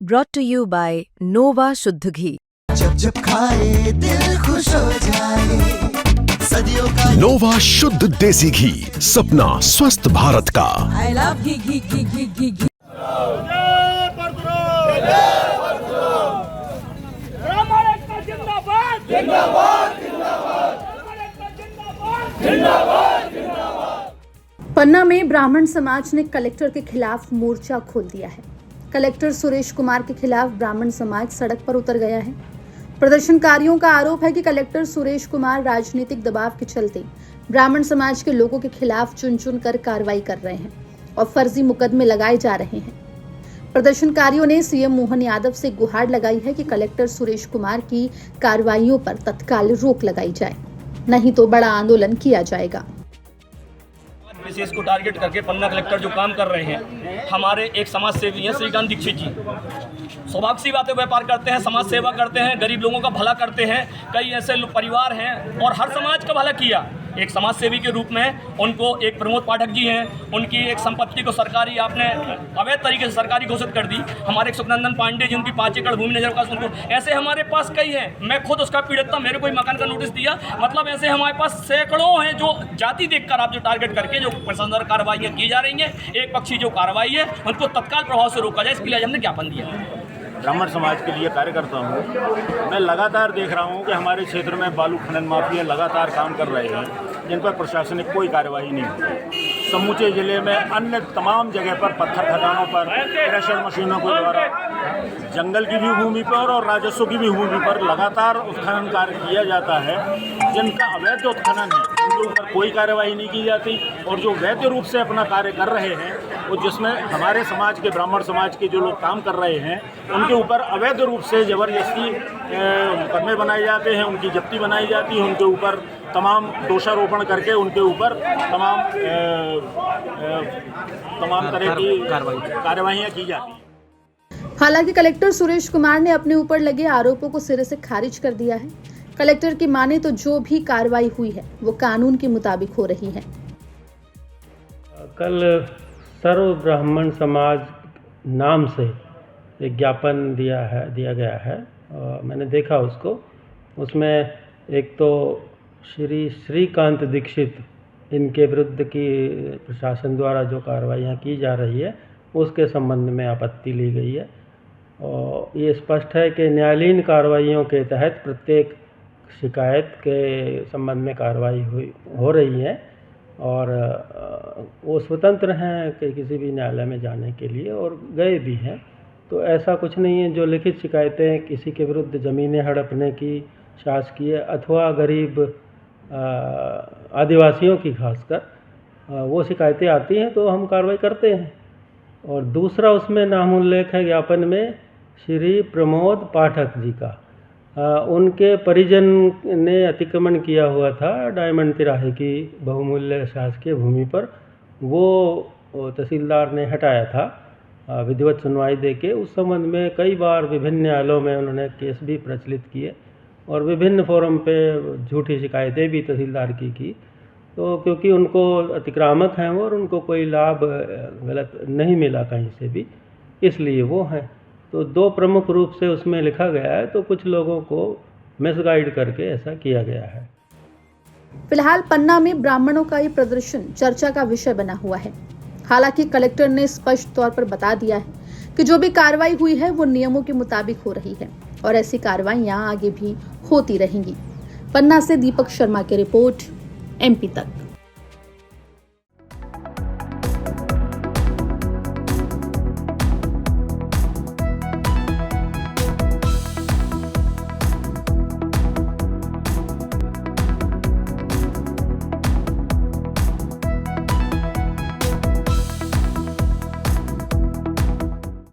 brought to you by Nova शुद्ध घी। जब जब खाए दिल खुश हो जाए, सदियों का नोवा शुद्ध देसी घी, सपना स्वस्थ भारत का। I love घी घी घी घी घी घी। पन्ना में ब्राह्मण समाज ने कलेक्टर के खिलाफ मोर्चा खोल दिया है। कलेक्टर सुरेश कुमार के खिलाफ ब्राह्मण समाज सड़क पर उतर गया है। प्रदर्शनकारियों का आरोप है कि कलेक्टर सुरेश कुमार राजनीतिक दबाव के चलते ब्राह्मण समाज के लोगों के खिलाफ चुन चुन कर कार्रवाई कर रहे हैं और फर्जी मुकदमे लगाए जा रहे हैं। प्रदर्शनकारियों ने सीएम मोहन यादव से गुहार लगाई है कि कलेक्टर सुरेश कुमार की कार्रवाइयों पर तत्काल रोक लगाई जाए, नहीं तो बड़ा आंदोलन किया जाएगा। विशेष को टारगेट करके पन्ना कलेक्टर जो काम कर रहे हैं, हमारे एक समाज सेवी हैं श्रीकांत दीक्षित जी, सौभाग्य सी बातें व्यापार करते हैं, समाज सेवा करते हैं, गरीब लोगों का भला करते हैं। कई ऐसे परिवार हैं और हर समाज का भला किया। एक समाज सेवी के रूप में उनको एक प्रमोद पाठक जी हैं, उनकी एक संपत्ति को सरकारी आपने अवैध तरीके से सरकारी घोषित कर दी। हमारे एक सुखनंदन पांडे जी, उनकी 5 एकड़ भूमि नजर का उनको, ऐसे हमारे पास कई हैं। मैं खुद उसका पीड़ित था, मेरे को मकान का नोटिस दिया। मतलब ऐसे हमारे पास सैकड़ों हैं जो जाति देखकर आप जो टारगेट करके जो प्रशासन कार्रवाइयाँ की जा रही हैं, एक पक्षी जो कार्रवाई है उनको तत्काल प्रभाव से रोका जाए, इसके लिए हमने ज्ञापन दिया। ब्राह्मण समाज के लिए कार्य करता हूँ। मैं लगातार देख रहा हूँ कि हमारे क्षेत्र में बालू खनन माफिया लगातार काम कर रहे हैं, जिन पर प्रशासनिक कोई कार्रवाई नहीं होती। समूचे जिले में अन्य तमाम जगह पर पत्थर खदानों पर क्रशर मशीनों के द्वारा जंगल की भी भूमि पर और राजस्व की भी भूमि पर लगातार उत्खनन कार्य किया जाता है। जिनका अवैध उत्खनन है उनके ऊपर कोई कार्रवाई नहीं की जाती, और जो वैध रूप से अपना कार्य कर रहे हैं, वो जिसमें हमारे समाज के ब्राह्मण समाज के जो लोग काम कर रहे हैं, उनके ऊपर अवैध रूप से ज़बरदस्ती मुकदमे बनाए जाते हैं, उनकी जब्ती बनाई जाती है, उनके ऊपर तमाम दोषारोपण करके उनके ऊपर तमाम तरह की कार्रवाइयाँ की जाती हैं। हालांकि कलेक्टर सुरेश कुमार ने अपने ऊपर लगे आरोपों को सिरे से खारिज कर दिया है। कलेक्टर की माने तो जो भी कार्रवाई हुई है वो कानून के मुताबिक हो रही है। कल सर्व ब्राह्मण समाज नाम से एक ज्ञापन दिया गया है। मैंने देखा उसको, उसमें एक तो श्री श्रीकांत दीक्षित, इनके विरुद्ध की प्रशासन द्वारा जो कार्रवाइयाँ की जा रही है उसके संबंध में आपत्ति ली गई है। और ये स्पष्ट है कि न्यायालयीन कार्रवाइयों के तहत प्रत्येक शिकायत के संबंध में कार्रवाई हो रही है और वो स्वतंत्र हैं कि किसी भी न्यायालय में जाने के लिए, और गए भी हैं। तो ऐसा कुछ नहीं है जो लिखित शिकायतें किसी के विरुद्ध ज़मीनें हड़पने की, शासकीय अथवा गरीब आदिवासियों की खासकर वो शिकायतें आती हैं तो हम कार्रवाई करते हैं। और दूसरा उसमें नाम उल्लेख है ज्ञापन में श्री प्रमोद पाठक जी का। उनके परिजन ने अतिक्रमण किया हुआ था डायमंड तिराहे की बहुमूल्य शासकीय भूमि पर, वो तहसीलदार ने हटाया था विधिवत सुनवाई देके। उस संबंध में कई बार विभिन्न न्यायालयों में उन्होंने केस भी प्रचलित किए और विभिन्न फोरम पे झूठी शिकायतें भी तहसीलदार की। तो क्योंकि उनको अतिक्रामक हैं वो और उनको कोई लाभ गलत नहीं मिला कहीं से भी, इसलिए वो हैं। तो 2 प्रमुख रूप से उसमें लिखा गया है, तो कुछ लोगों को मिसगाइड करके ऐसा किया गया है। फिलहाल पन्ना में ब्राह्मणों का ये प्रदर्शन चर्चा का विषय बना हुआ है। हालांकि कलेक्टर ने स्पष्ट तौर पर बता दिया है कि जो भी कार्रवाई हुई है वो नियमों के मुताबिक हो रही है और ऐसी कार्रवाइयां आगे भी होती रहेंगी। पन्ना से दीपक शर्मा की रिपोर्ट, MP तक।